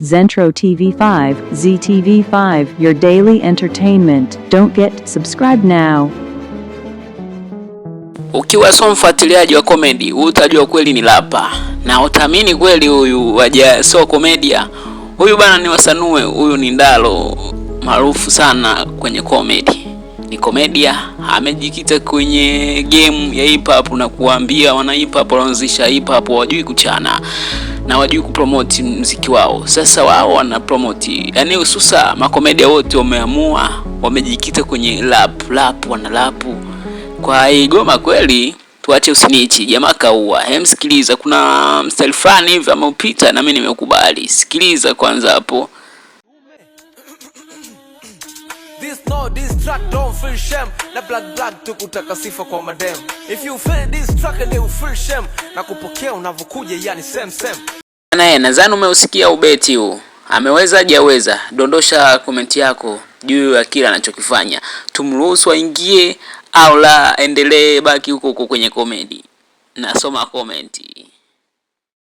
Zentro TV5, ZTV5, your daily entertainment. Don't get subscribe now. Ukiwa so mfuatiliaji wa comedy, utajua kweli ni lapa. Na utamini kweli huyu waja so komedia. Huyu bana ni Wasanue, huyu ni Ndalo, maarufu sana kwenye comedy. Ni komedia, amejikita kwenye game ya hip hop na kuambia wana hip hop wanaanzisha hip hop wajui kuchana na wajui kupromote muziki wao. Sasa wao wana promote, yani hususa makomedia wote wameamua wamejikita kwenye rap wana rap. Kwa hii goma kweli tuache usinichi, jamaa kaua. Sikiliza, kuna mstari fulani hivi ameupita na mimi nimekubali. Sikiliza kwanza hapo. This track don't feel shame. Na black tukutaka sifa kwa madem. If you feel this track and you feel shame. Na kupokea unavyokuja yani same. Naye nadhani umeusikia ubeti huu. Ameweza hajaweza? Dondosha komenti yako juu ya kila anachokifanya. Tumruhusu aingie au la endelee baki huko kwenye comedy. Nasoma komenti.